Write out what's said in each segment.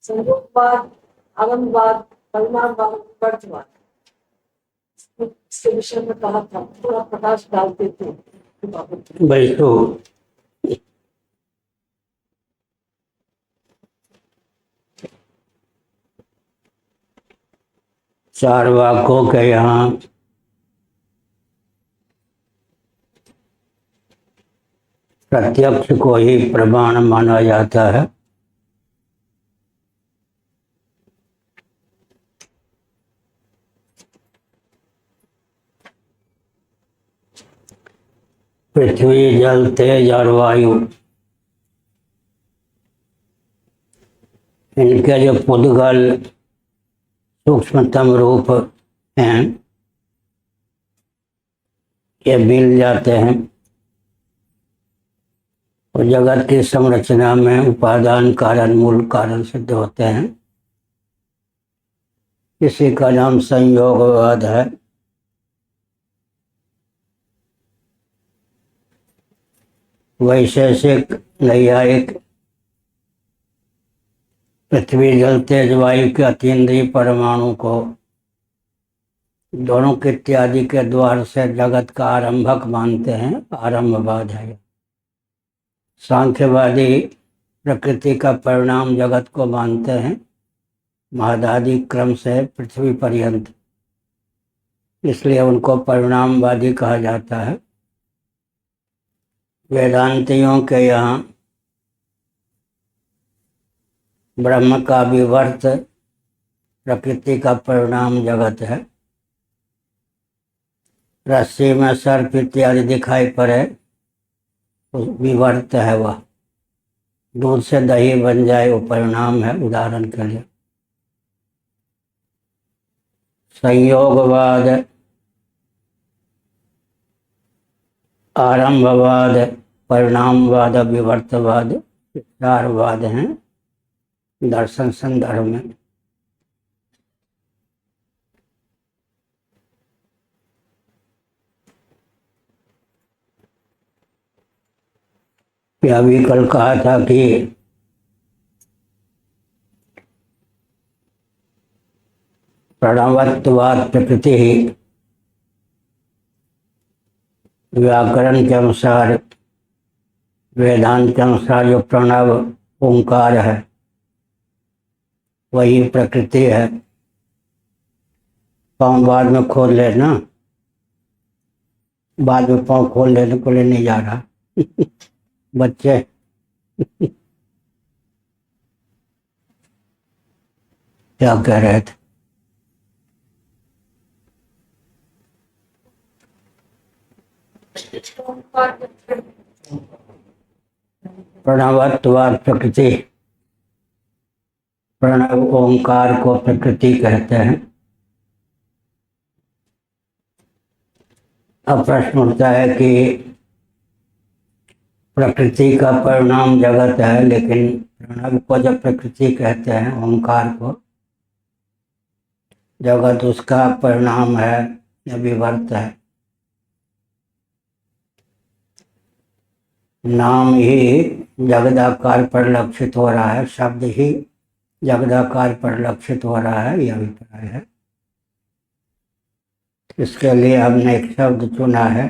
संयोगवाद, आनंदवाद, परिणामवाद, विवर्तवाद, इसके विषय में कहा था, थोड़ा प्रकाश डालते थे भाई। तो चार वाक्यों के यहाँ प्रत्यक्ष को ही प्रमाण माना जाता है। पृथ्वी, जल, तेज और वायु, इनके जो पुद्गल सूक्ष्मतम रूप हैं, ये मिल जाते हैं और जगत की संरचना में उपादान कारण मूल कारण सिद्ध होते हैं। इसी का नाम संयोगवाद है। वैशेषिक नैयायिक पृथ्वी, जल, तेज, वायु के अतीन्द्रिय परमाणु को दोनों के इत्यादि के द्वार से जगत का आरंभक मानते हैं। आरंभवाद है। सांख्यवादी प्रकृति का परिणाम जगत को मानते हैं, महदादि क्रम से पृथ्वी पर्यंत, इसलिए उनको परिणामवादी कहा जाता है। वेदांतियों के यहाँ ब्रह्म का विवर्त, प्रकृति का परिणाम जगत है। रस्सी में सर्प इत्यादि दिखाई पड़े, विवर्त है वह। दूध से दही बन जाए, वो परिणाम है, उदाहरण के लिए। संयोगवाद, आरंभवाद, परिणामवाद, विवर्तवाद, चार वाद हैं दर्शन संदर्भ में। अभी कल कहा था कि प्रणवत्वाद प्रकृति ही, व्याकरण के अनुसार, वेदांत के अनुसार जो प्रणव ओंकार है वही प्रकृति है। पाँव बाद में खोल लेना, बाद में पाँव खोल लेने को लिए नहीं जा रहा बच्चे क्या कह रहे थे? प्रणवत्वाद प्रकृति, प्रणव ओंकार को प्रकृति कहते हैं। अब प्रश्न उठता है कि प्रकृति का परिणाम जगत है, लेकिन प्रणव को जब प्रकृति कहते हैं, ओंकार को, जगत उसका परिणाम है या विवर्त है? नाम ही जगदाकार परिलक्षित हो रहा है, शब्द ही जगदाकार परिलक्षित हो रहा है, यह अभिप्राय है। इसके लिए हमने एक शब्द चुना है,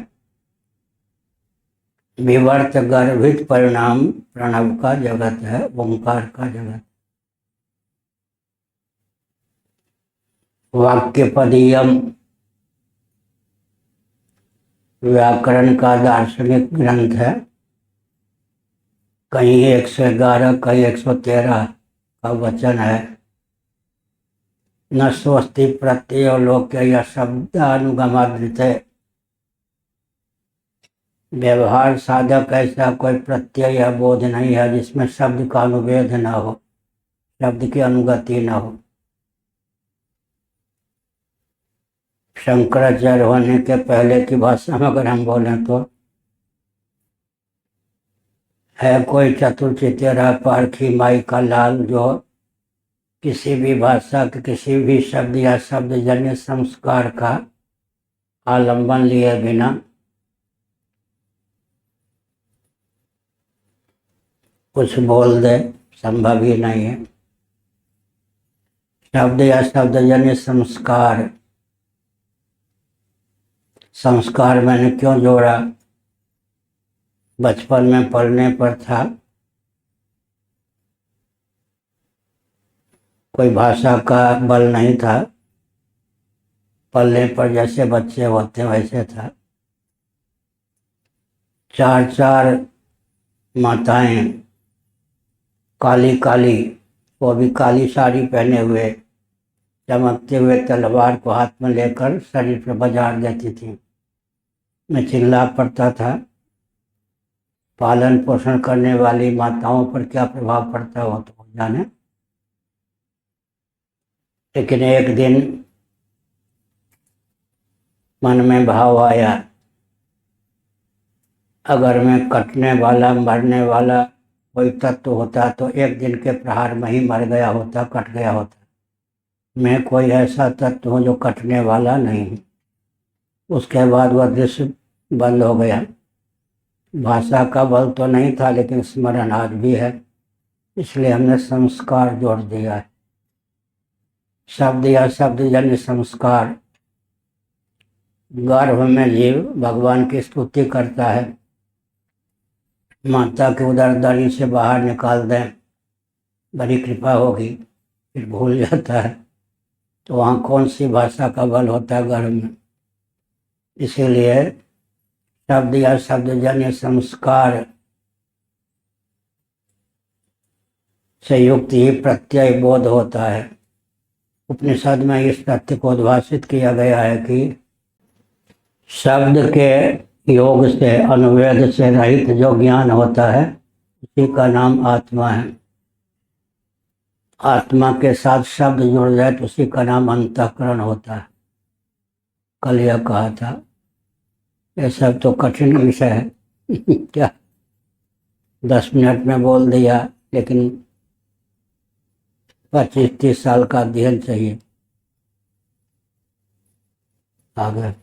विवर्त गर्भित परिणाम प्रणव का जगत है, ओंकार का जगत। वाक्यपदीयम व्याकरण का दार्शनिक ग्रंथ है। कहीं 111, कहीं 113 का वचन है। न स्वस्ति प्रत्यय लोके या शब्दानुगमादृते, व्यवहार साधक ऐसा कोई प्रत्यय या बोध नहीं है जिसमें शब्द का अनुवेद न हो, शब्द की अनुगति न हो। शंकराचार्य होने के पहले की भाषा में अगर हम बोलें तो है कोई चतुर्चितेरा पारखी माई का लाल, जो किसी भी भाषा के किसी भी शब्द या शब्दजन्य संस्कार का आलंबन लिए बिना कुछ बोल दे, संभव ही नहीं है। शब्द या शब्दजन्य संस्कार। संस्कार मैंने क्यों जोड़ा? बचपन में पढ़ने पर था, कोई भाषा का बल नहीं था, पढ़ने पर जैसे बच्चे होते वैसे था। चार चार माताएं काली काली, वो भी काली साड़ी पहने हुए, चमकते हुए तलवार को हाथ में लेकर शरीर पर बाजार देती थी। मैं चिल्ला पड़ता था। पालन पोषण करने वाली माताओं पर क्या प्रभाव पड़ता हो तो जाने। लेकिन एक दिन मन में भाव आया, अगर मैं कटने वाला मरने वाला कोई तत्व होता तो एक दिन के प्रहार में ही मर गया होता, कट गया होता। मैं कोई ऐसा तत्व हूँ जो कटने वाला नहीं हूँ। उसके बाद वह दृश्य बंद हो गया। भाषा का बल तो नहीं था, लेकिन स्मरण आज भी है, इसलिए हमने संस्कार जोड़ दिया है। शब्द या शब्दजन्य संस्कार। गर्भ में जीव भगवान की स्तुति करता है, माता के उदर से बाहर निकाल दें, बड़ी कृपा होगी, फिर भूल जाता है, तो वहाँ कौन सी भाषा का बल होता है गर्भ में। इसीलिए शब्द या शब्दजन्य संस्कार से युक्त ही प्रत्यय बोध होता है। उपनिषद में इस तथ्य को उद्भाषित किया गया है कि शब्द के योग से, अनुवेद से रहित जो ज्ञान होता है उसी का नाम आत्मा है। आत्मा के साथ शब्द जुड़ जाए तो उसी का नाम अंतःकरण होता है। कल यह कहा था। यह सब तो कठिन विषय है क्या 10 मिनट में बोल दिया, लेकिन 25-30 साल का अध्ययन चाहिए आगे।